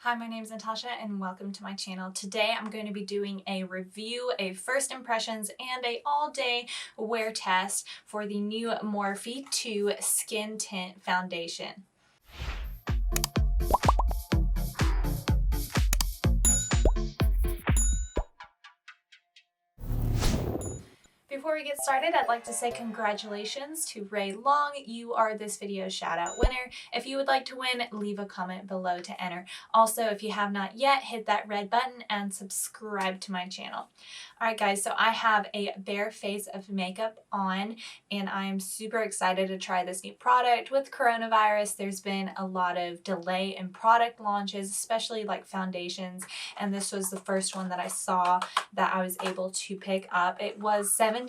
Hi, my name is Natasha and welcome to my channel. Today I'm going to be doing a review, a first impressions, and a all-day wear test for the new Morphe 2 Skin Tint Foundation. Before we get started, I'd like to say congratulations to Ray Long. You are this video's shout out winner. If you would like to win, leave a comment below to enter. Also, if you have not yet, hit that red button and subscribe to my channel. Alright guys, so I have a bare face of makeup on and I'm super excited to try this new product. With coronavirus, there's been a lot of delay in product launches, especially like foundations, and this was the first one that I saw that I was able to pick up. It was $17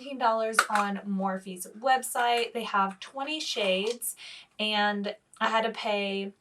on Morphe's website. They have 20 shades and I had to pay,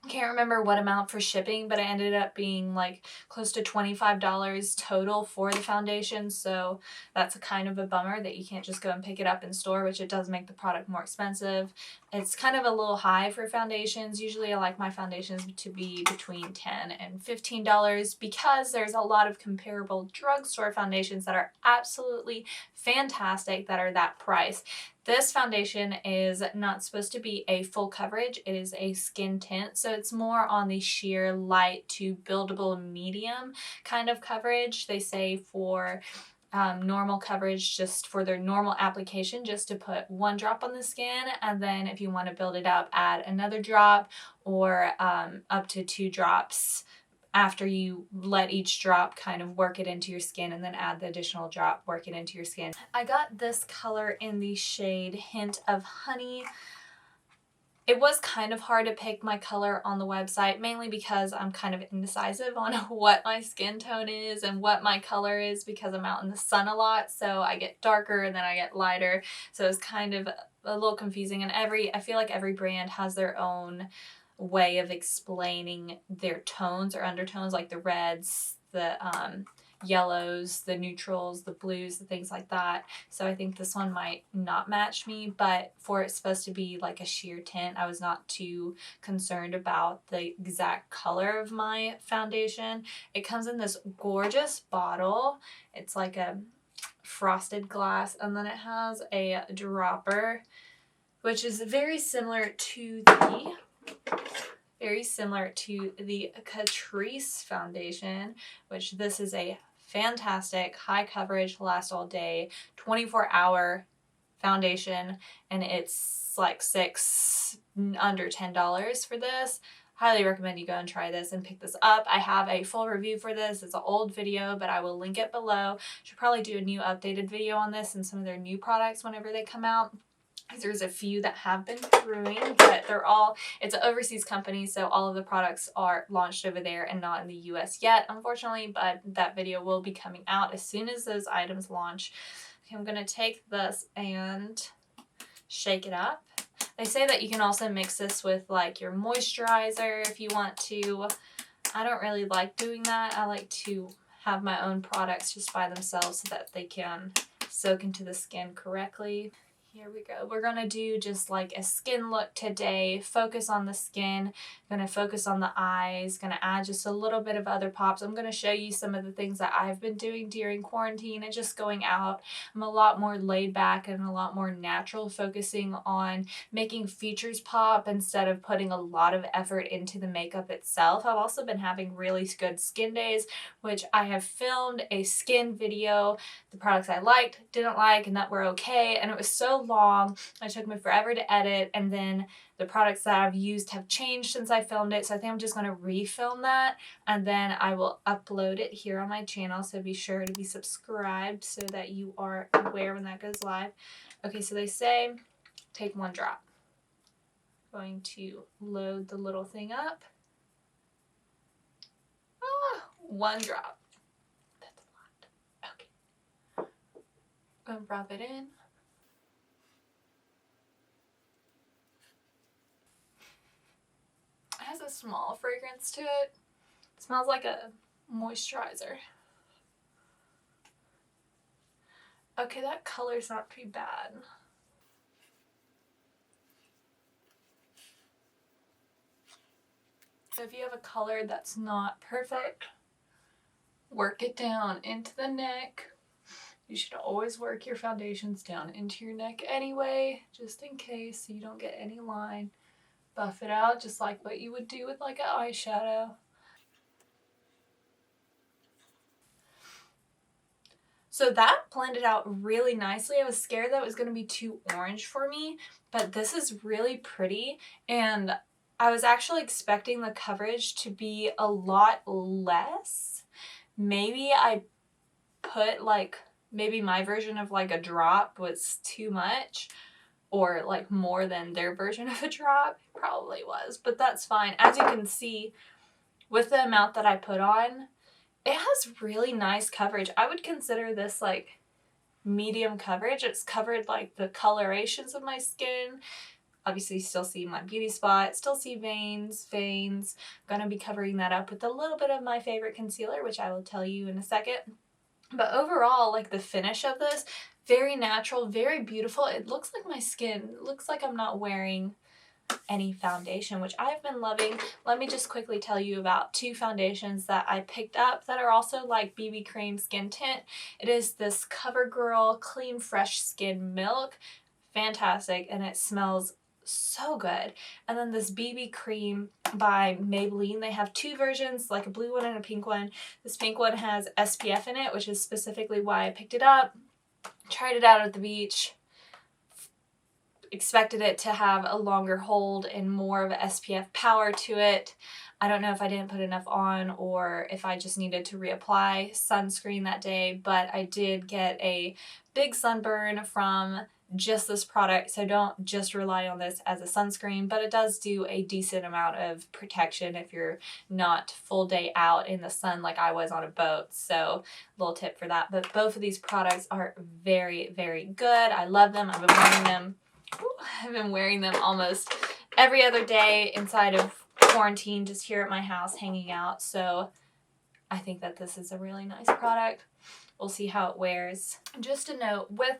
I can't remember what amount for shipping, but it ended up being like close to $25 total for the foundation. So that's a kind of a bummer that you can't just go and pick it up in store, which it does make the product more expensive. It's kind of a little high for foundations. Usually I like my foundations to be between $10 and $15 because there's a lot of comparable drugstore foundations that are absolutely fantastic that are that price. This foundation is not supposed to be a full coverage. It is a skin tint, so it's more on the sheer light to buildable medium kind of coverage. They say for normal coverage, just for their normal application, just to put one drop on the skin, and then if you want to build it up, add another drop or up to 2 drops after you let each drop kind of work it into your skin, and then add the additional drop, work it into your skin. I got this color in the shade Hint of Honey. It was kind of hard to pick my color on the website, mainly because I'm kind of indecisive on what my skin tone is and what my color is because I'm out in the sun a lot, so I get darker and then I get lighter, so it's kind of a little confusing. And I feel like every brand has their own way of explaining their tones or undertones, like the reds, the yellows, the neutrals, the blues, the things like that. So I think this one might not match me, but for it's supposed to be like a sheer tint, I was not too concerned about the exact color of my foundation. It comes in this gorgeous bottle. It's like a frosted glass, and then it has a dropper, which is very similar to the Catrice foundation, which this is a fantastic high coverage, last all day, 24-hour foundation, and it's like under $10 for this. Highly recommend you go and try this and pick this up. I have a full review for this. It's an old video, but I will link it below. Should probably do a new updated video on this and some of their new products whenever they come out. There's a few that have been brewing, but it's an overseas company, so all of the products are launched over there and not in the US yet, unfortunately, but that video will be coming out as soon as those items launch. Okay, I'm going to take this and shake it up. They say that you can also mix this with like your moisturizer if you want to. I don't really like doing that. I like to have my own products just by themselves so that they can soak into the skin correctly. Here we go. We're going to do just like a skin look today. Focus on the skin. Going to focus on the eyes. Going to add just a little bit of other pops. I'm going to show you some of the things that I've been doing during quarantine and just going out. I'm a lot more laid back and a lot more natural, focusing on making features pop instead of putting a lot of effort into the makeup itself. I've also been having really good skin days, which I have filmed a skin video, the products I liked, didn't like, and that were okay, and it was so long. It took me forever to edit, and then the products that I've used have changed since I filmed it, so I think I'm just going to refilm that, and then I will upload it here on my channel, so be sure to be subscribed so that you are aware when that goes live. Okay, so they say take 1 drop. Going to load the little thing up. 1 drop. That's a lot. Okay. Go and rub it in. It has a small fragrance to it. It smells like a moisturizer. Okay, that color's not too bad. So if you have a color that's not perfect, work it down into the neck. You should always work your foundations down into your neck anyway, just in case so you don't get any line. Buff it out just like what you would do with like an eyeshadow. So that blended out really nicely. I was scared that it was going to be too orange for me, but this is really pretty, and I was actually expecting the coverage to be a lot less. Maybe I put like, maybe my version of like a drop was too much, or like more than their version of a drop. It probably was, but that's fine. As you can see, with the amount that I put on, it has really nice coverage. I would consider this like medium coverage. It's covered like the colorations of my skin. Obviously, you still see my beauty spot, still see veins. I'm gonna be covering that up with a little bit of my favorite concealer, which I will tell you in a second. But overall, like the finish of this, very natural, very beautiful. It looks like my skin. It looks like I'm not wearing any foundation, which I've been loving. Let me just quickly tell you about two foundations that I picked up that are also like BB cream skin tint. It is this Covergirl Clean Fresh Skin Milk. Fantastic, and it smells so good. And then this BB cream by Maybelline. They have two versions, like a blue one and a pink one. This pink one has SPF in it, which is specifically why I picked it up. Tried it out at the beach. Expected it to have a longer hold and more of a SPF power to it. I don't know if I didn't put enough on or if I just needed to reapply sunscreen that day, but I did get a big sunburn from just this product, so don't just rely on this as a sunscreen, but it does do a decent amount of protection if you're not full day out in the sun like I was on a boat. So little tip for that. But both of these products are very, very good. I love them. I've been wearing them. I've been wearing them almost every other day inside of quarantine, just here at my house hanging out. So I think that this is a really nice product. We'll see how it wears. Just a note, with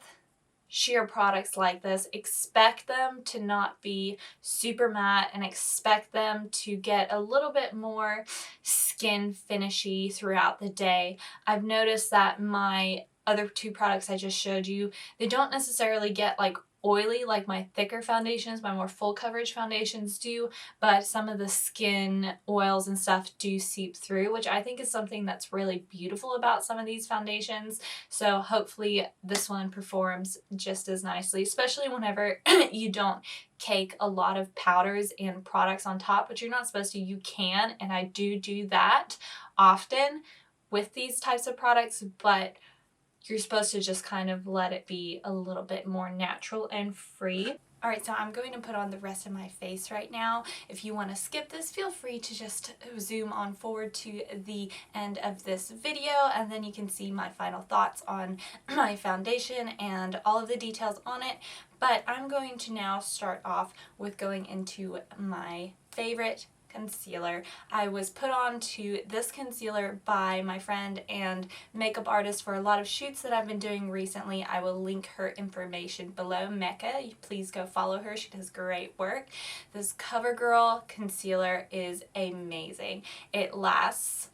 sheer products like this, expect them to not be super matte and expect them to get a little bit more skin finishy throughout the day. I've noticed that my other two products I just showed you, they don't necessarily get like oily like my thicker foundations, my more full coverage foundations do, but some of the skin oils and stuff do seep through, which I think is something that's really beautiful about some of these foundations. So hopefully this one performs just as nicely, especially whenever you don't cake a lot of powders and products on top, which you're not supposed to. You can, and I do that often with these types of products, but you're supposed to just kind of let it be a little bit more natural and free. Alright, so I'm going to put on the rest of my face right now. If you want to skip this, feel free to just zoom on forward to the end of this video, and then you can see my final thoughts on my foundation and all of the details on it. But I'm going to now start off with going into my favorite concealer. I was put on to this concealer by my friend and makeup artist for a lot of shoots that I've been doing recently. I will link her information below. Mecca, please go follow her. She does great work. This Covergirl concealer is amazing. It lasts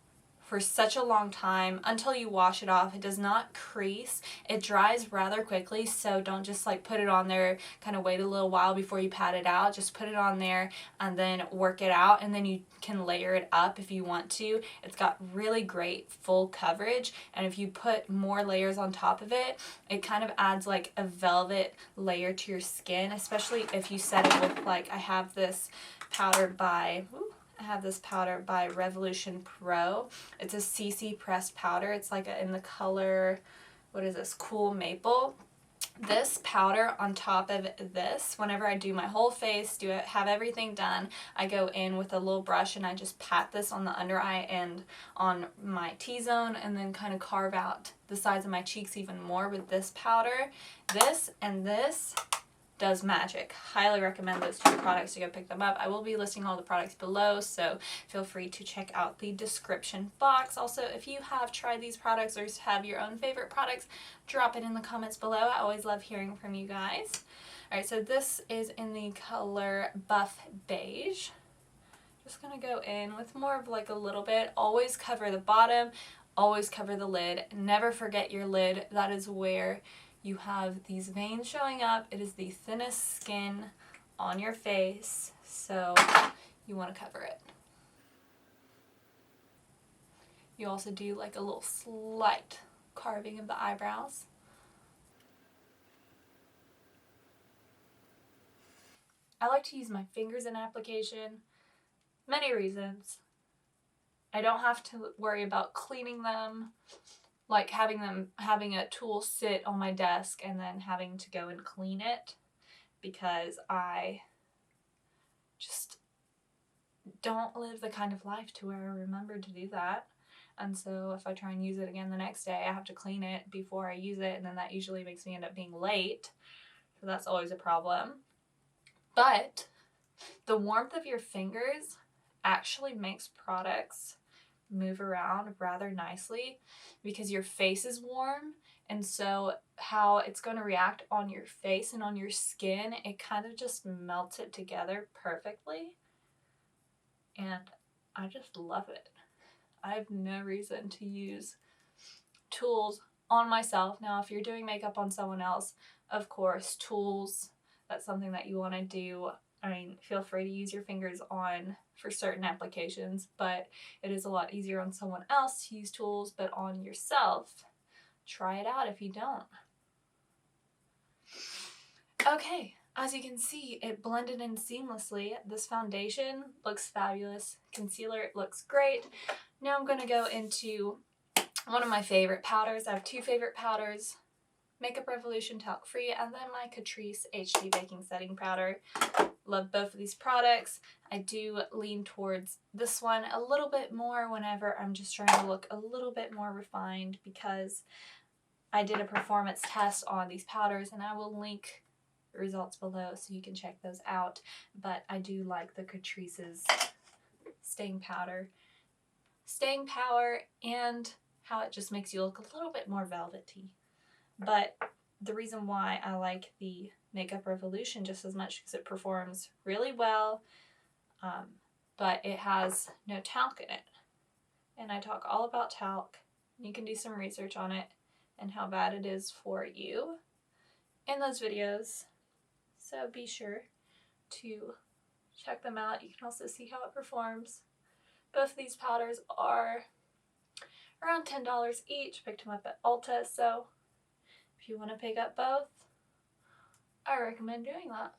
for such a long time until you wash it off. It does not crease. It dries rather quickly, so don't just like put it on there, kind of wait a little while before you pat it out. Just put it on there and then work it out, and then you can layer it up if you want to. It's got really great full coverage, and if you put more layers on top of it, it kind of adds like a velvet layer to your skin, especially if you set it with, like, I have this powder by Revolution Pro. It's a CC pressed powder. It's like in the color, what is this, Cool Maple. This powder on top of this, whenever I do my whole face, have everything done, I go in with a little brush and I just pat this on the under eye and on my T-zone, and then kind of carve out the sides of my cheeks even more with this powder. This and this does magic. Highly recommend those two products to go pick them up. I will be listing all the products below, so feel free to check out the description box. Also, if you have tried these products or have your own favorite products, drop it in the comments below. I always love hearing from you guys. Alright, so this is in the color Buff Beige. just gonna go in with more of like a little bit. Always cover the bottom, always cover the lid. Never forget your lid. That is where you have these veins showing up. It is the thinnest skin on your face, so you want to cover it. You also do like a little slight carving of the eyebrows. I like to use my fingers in application. Many reasons. I don't have to worry about cleaning them, like having a tool sit on my desk and then having to go and clean it, because I just don't live the kind of life to where I remember to do that. And so if I try and use it again the next day, I have to clean it before I use it, and then that usually makes me end up being late. So that's always a problem. But the warmth of your fingers actually makes products move around rather nicely because your face is warm, and so how it's going to react on your face and on your skin, it kind of just melts it together perfectly, and I just love it. I have no reason to use tools on myself. Now, if you're doing makeup on someone else, of course, tools, that's something that you want to do. I mean, feel free to use your fingers on for certain applications, but it is a lot easier on someone else to use tools, but on yourself, try it out if you don't. Okay, as you can see, it blended in seamlessly. This foundation looks fabulous. Concealer looks great. Now I'm going to go into one of my favorite powders. I have two favorite powders. Makeup Revolution Talc Free, and then my Catrice HD Baking Setting Powder. Love both of these products. I do lean towards this one a little bit more whenever I'm just trying to look a little bit more refined, because I did a performance test on these powders, and I will link the results below so you can check those out. But I do like the Catrice's staying power, and how it just makes you look a little bit more velvety. But the reason why I like the Makeup Revolution just as much because it performs really well, but it has no talc in it. And I talk all about talc. You can do some research on it and how bad it is for you in those videos. So be sure to check them out. You can also see how it performs. Both of these powders are around $10 each. Picked them up at Ulta, so if you want to pick up both, I recommend doing that.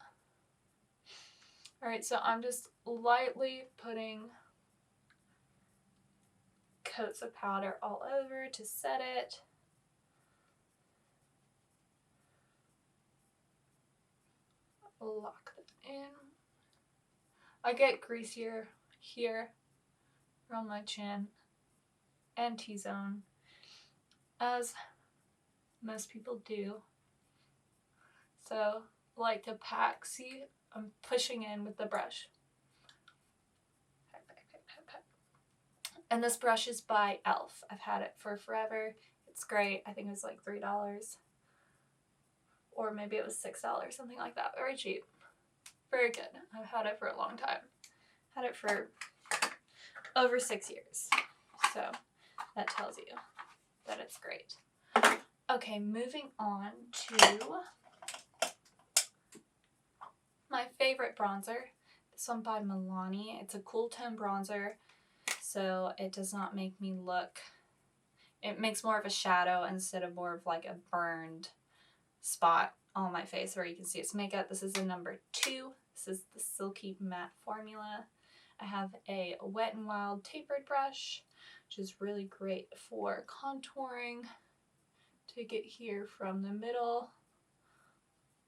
Alright, so I'm just lightly putting coats of powder all over to set it. Lock that in. I get greasier here around my chin and T-zone, as most people do. So, like to pack, see, I'm pushing in with the brush. And this brush is by e.l.f. I've had it for forever. It's great. I think it was like $3. Or maybe it was $6, something like that. Very cheap. Very good. I've had it for a long time. Had it for over 6 years. So that tells you that it's great. Okay, moving on to my favorite bronzer. This one by Milani. It's a cool tone bronzer, so it does not make me look, it makes more of a shadow instead of more of like a burned spot on my face where you can see it's makeup. This is a number 2. This is the Silky Matte formula. I have a Wet n Wild tapered brush, which is really great for contouring. Take it here from the middle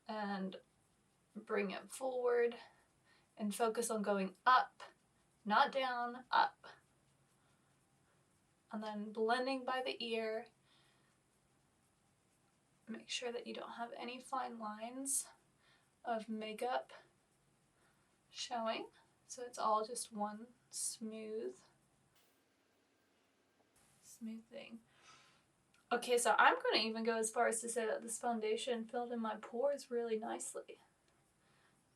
and bring it forward and focus on going up, not down, up. And then blending by the ear. Make sure that you don't have any fine lines of makeup showing. So it's all just one smooth thing. Okay, so I'm going to even go as far as to say that this foundation filled in my pores really nicely.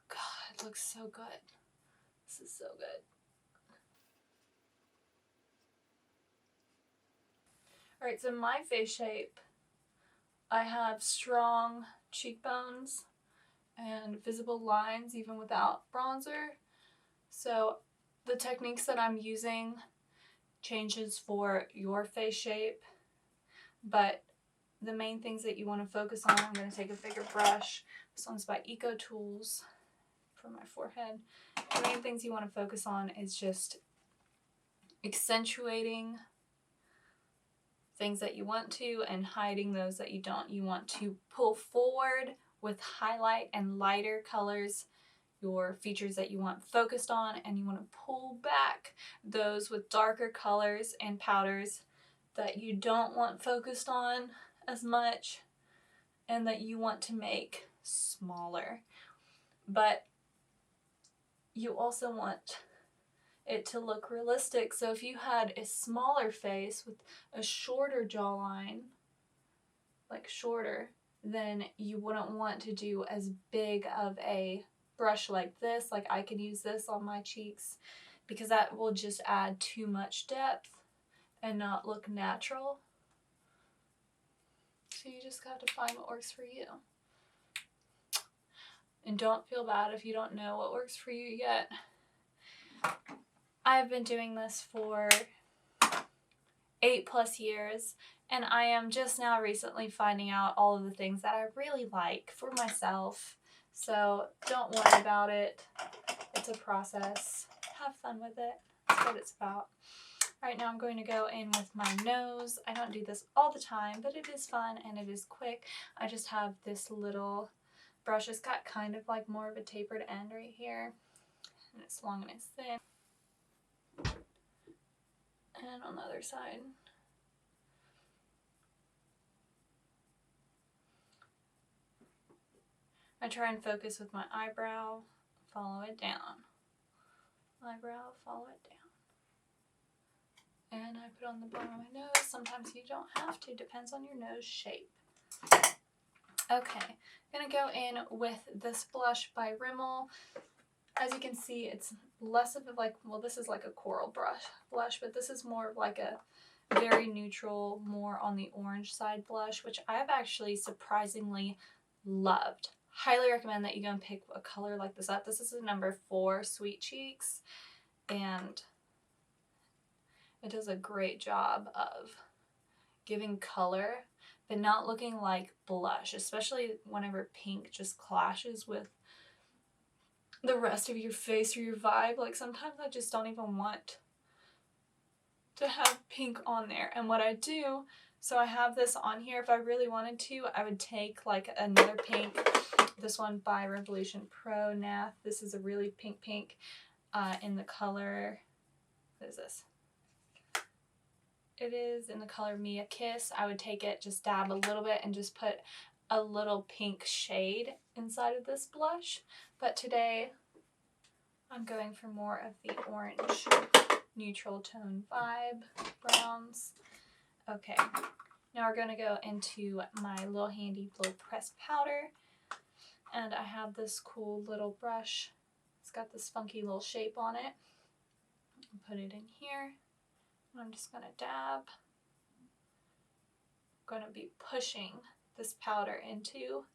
God, it looks so good. This is so good. Alright, so my face shape, I have strong cheekbones and visible lines even without bronzer. So the techniques that I'm using changes for your face shape, but the main things that you want to focus on, I'm going to take a bigger brush. This one's by Eco Tools for my forehead. The main things you want to focus on is just accentuating things that you want to and hiding those that you don't. You want to pull forward with highlight and lighter colors your features that you want focused on, and you want to pull back those with darker colors and powders that you don't want focused on as much and that you want to make smaller. But you also want it to look realistic. So if you had a smaller face with a shorter jawline, like shorter, then you wouldn't want to do as big of a brush like this. Like I could use this on my cheeks because that will just add too much depth and not look natural. So you just got to find what works for you. And don't feel bad if you don't know what works for you yet. I've been doing this for 8+ years, and I am just now recently finding out all of the things that I really like for myself. So don't worry about it. It's a process. Have fun with it. That's what it's about. Right now I'm going to go in with my nose. I don't do this all the time, but it is fun and it is quick. I just have this little brush. It's got kind of like more of a tapered end right here. And it's long and it's thin. And on the other side. I try and focus with my eyebrow, follow it down. Eyebrow, follow it down. And I put on the bottom of my nose. Sometimes you don't have to, depends on your nose shape. Okay, I'm gonna go in with this blush by Rimmel. As you can see, it's less of a like, well, this is like a coral blush, but this is more of like a very neutral, more on the orange side blush, which I have actually surprisingly loved. Highly recommend that you go and pick a color like this up. This is a number 4 Sweet Cheeks, and it does a great job of giving color, but not looking like blush, especially whenever pink just clashes with the rest of your face or your vibe. Like sometimes I just don't even want to have pink on there. And what I do, so I have this on here. If I really wanted to, I would take like another pink, this one by Revolution Pro Nath. This is a really pink in the color, what is this? It is in the color Mia Kiss. I would take it, just dab a little bit and just put a little pink shade inside of this blush. But today I'm going for more of the orange neutral tone vibe browns. Okay, now we're going to go into my little handy blow pressed powder, and I have this cool little brush. It's got this funky little shape on it. I'll put it in here. I'm just going to dab. I'm going to be pushing this powder into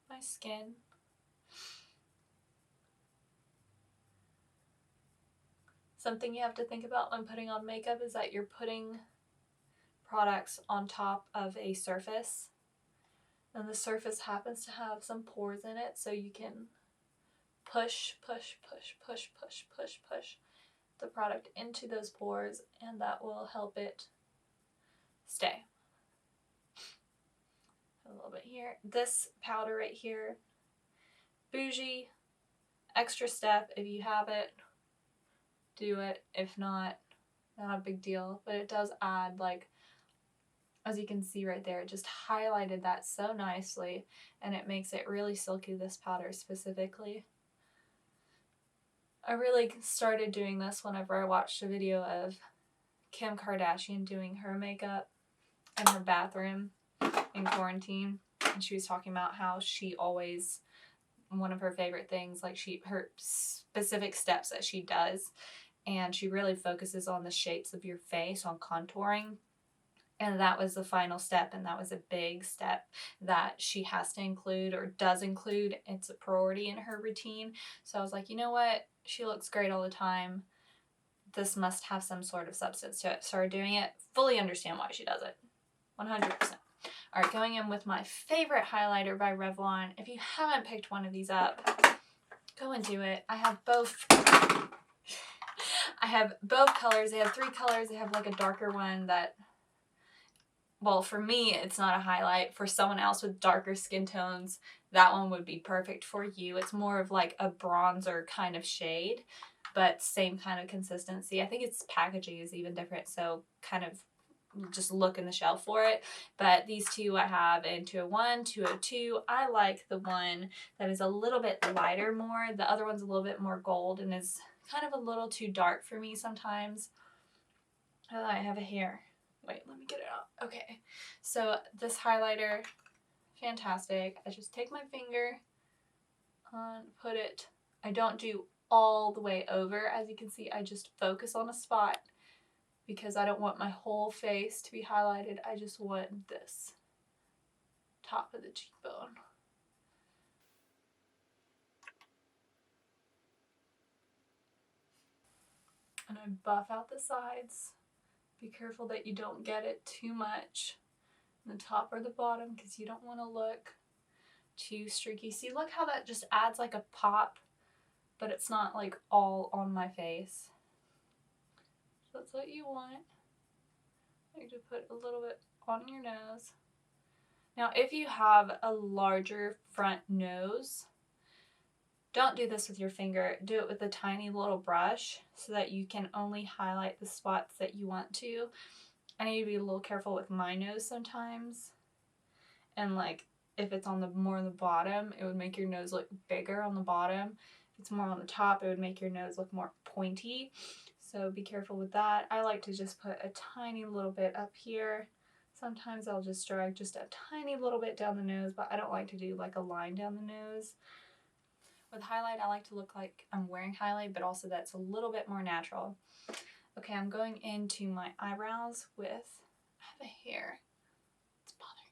my skin. Something you have to think about when putting on makeup is that you're putting products on top of a surface, and the surface happens to have some pores in it, so you can push the product into those pores, and that will help it stay. A little bit here. This powder right here, bougie, extra step. If you have it, do it. If not, not a big deal. But it does add, like, as you can see right there, it just highlighted that so nicely, and it makes it really silky, this powder specifically. I really started doing this whenever I watched a video of Kim Kardashian doing her makeup in her bathroom in quarantine, and she was talking about how she always, one of her favorite things, like her specific steps that she does, and she really focuses on the shapes of your face, on contouring, And that was the final step, and that was a big step that she has to include or does include. It's a priority in her routine. So I was like, you know what? She looks great all the time. This must have some sort of substance to it. Started doing it. Fully understand why she does it. 100%. All right, going in with my favorite highlighter by Revlon. If you haven't picked one of these up, go and do it. I have both. I have both colors. They have 3 colors. They have like a darker one that, well, for me, it's not a highlight. For someone else with darker skin tones, that one would be perfect for you. It's more of like a bronzer kind of shade, but same kind of consistency. I think its packaging is even different, so kind of just look in the shelf for it. But these two I have in 201, 202. I like the one that is a little bit lighter more. The other one's a little bit more gold and is kind of a little too dark for me sometimes. Oh, I have a hair. Wait, let me get it out. Okay, so this highlighter, fantastic. I just take my finger and put it, I don't do all the way over. As you can see, I just focus on a spot because I don't want my whole face to be highlighted. I just want this top of the cheekbone. And I buff out the sides. Be careful that you don't get it too much in the top or the bottom because you don't want to look too streaky. See, look how that just adds like a pop, but it's not like all on my face. So that's what you want. I like to put a little bit on your nose. Now, if you have a larger front nose, don't do this with your finger. Do it with a tiny little brush so that you can only highlight the spots that you want to. I need to be a little careful with my nose sometimes. And like, if it's on the more on the bottom, it would make your nose look bigger on the bottom. If it's more on the top, it would make your nose look more pointy. So be careful with that. I like to just put a tiny little bit up here. Sometimes I'll just drag just a tiny little bit down the nose, but I don't like to do like a line down the nose. With highlight, I like to look like I'm wearing highlight, but also that's a little bit more natural. Okay, I'm going into my eyebrows with, I have a hair. It's bothering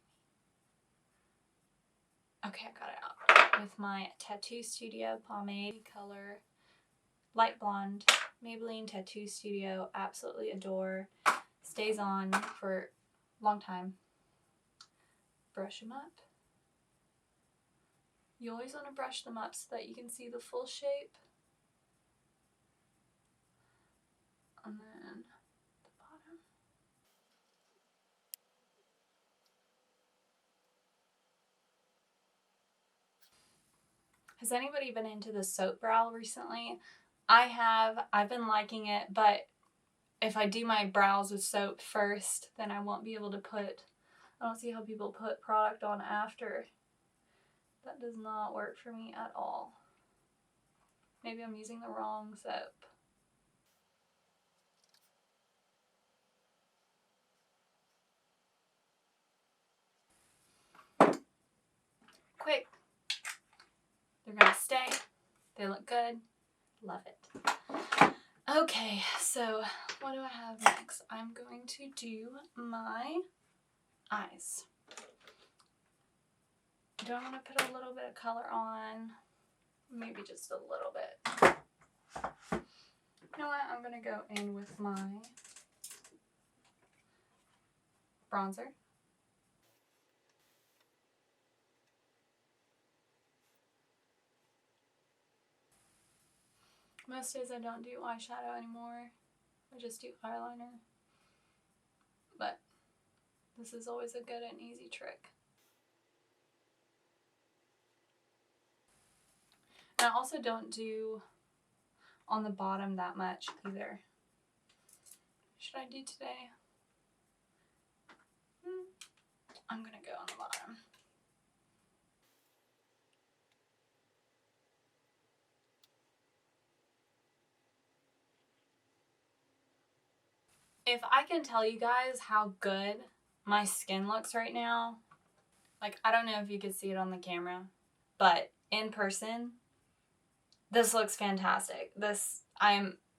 me. Okay, I got it out. With my Tattoo Studio pomade color, light blonde, Maybelline Tattoo Studio, absolutely adore. Stays on for a long time. Brush them up. You always want to brush them up so that you can see the full shape. And then the bottom. Has anybody been into the soap brow recently? I have. I've been liking it, but if I do my brows with soap first, then I won't be able to put, I don't see how people put product on after. That does not work for me at all. Maybe I'm using the wrong soap. Quick. They're gonna stay. They look good. Love it. Okay, so what do I have next? I'm going to do my eyes. Do I want to put a little bit of color on? Maybe just a little bit. You know what? I'm going to go in with my bronzer. Most days I don't do eyeshadow anymore. I just do eyeliner. But this is always a good and easy trick. And I also don't do on the bottom that much either. Should I do today? I'm gonna go on the bottom. If I can tell you guys how good my skin looks right now, like I don't know if you could see it on the camera, but in person, this looks fantastic.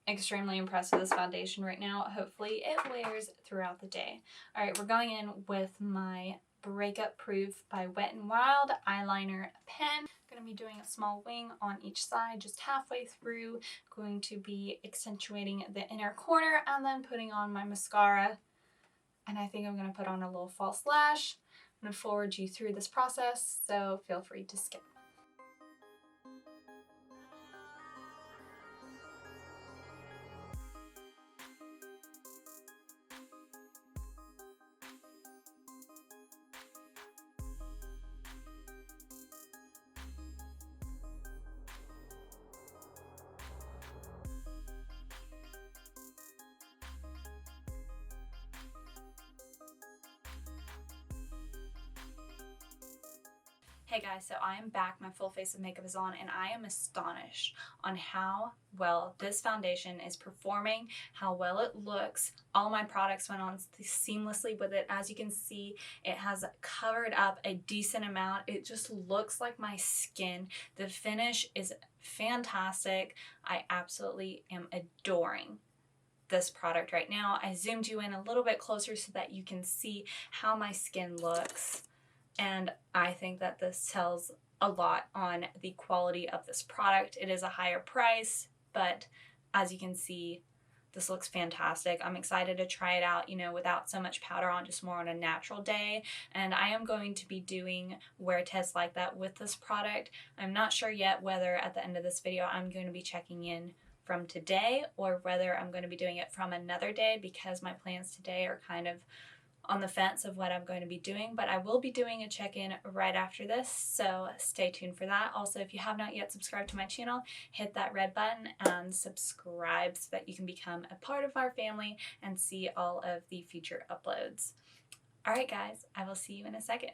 extremely impressed with this foundation right now. Hopefully it wears throughout the day. All right, we're going in with my Breakupproof by Wet n Wild eyeliner pen. I'm going to be doing a small wing on each side, just halfway through. Going to be accentuating the inner corner and then putting on my mascara. And I think I'm going to put on a little false lash. I'm going to forward you through this process, so feel free to skip. Hey guys, so I am back, my full face of makeup is on, and I am astonished on how well this foundation is performing, how well it looks. All my products went on seamlessly with it. As you can see, it has covered up a decent amount. It just looks like my skin. The finish is fantastic. I absolutely am adoring this product right now. I zoomed you in a little bit closer so that you can see how my skin looks. And I think that this tells a lot on the quality of this product. It is a higher price, but as you can see, this looks fantastic. I'm excited to try it out, you know, without so much powder on, just more on a natural day. And I am going to be doing wear tests like that with this product. I'm not sure yet whether at the end of this video I'm going to be checking in from today or whether I'm going to be doing it from another day, because my plans today are kind of on the fence of what I'm going to be doing, but I will be doing a check-in right after this, so stay tuned for that. Also, if you have not yet subscribed to my channel, hit that red button and subscribe so that you can become a part of our family and see all of the future uploads. Alright guys, I will see you in a second.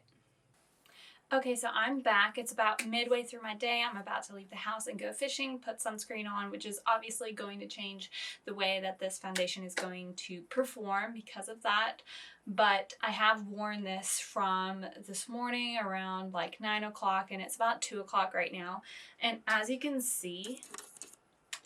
Okay, so I'm back. It's about midway through my day. I'm about to leave the house and go fishing, put sunscreen on, which is obviously going to change the way that this foundation is going to perform because of that. But I have worn this from this morning around like 9 o'clock, and it's about 2 o'clock right now. And as you can see,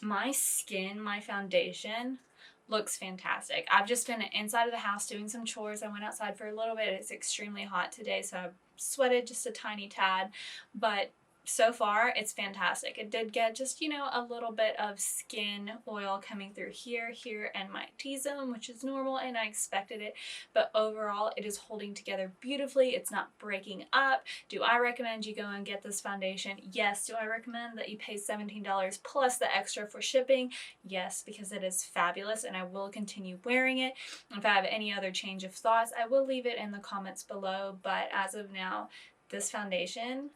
my skin, my foundation looks fantastic. I've just been inside of the house doing some chores. I went outside for a little bit. It's extremely hot today, so I sweated just a tiny tad, but so far it's fantastic. It did get just, you know, a little bit of skin oil coming through here, and my T-zone, which is normal and I expected it, but overall it is holding together beautifully. It's not breaking up. Do I recommend you go and get this foundation? Yes. Do I recommend that you pay $17 plus the extra for shipping? Yes, because it is fabulous and I will continue wearing it. If I have any other change of thoughts, I will leave it in the comments below, but as of now, this foundation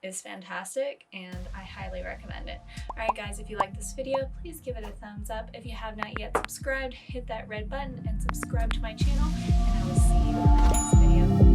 is fantastic and I highly recommend it. Alright guys, if you like this video, please give it a thumbs up. If you have not yet subscribed, hit that red button and subscribe to my channel, and I will see you in the next video.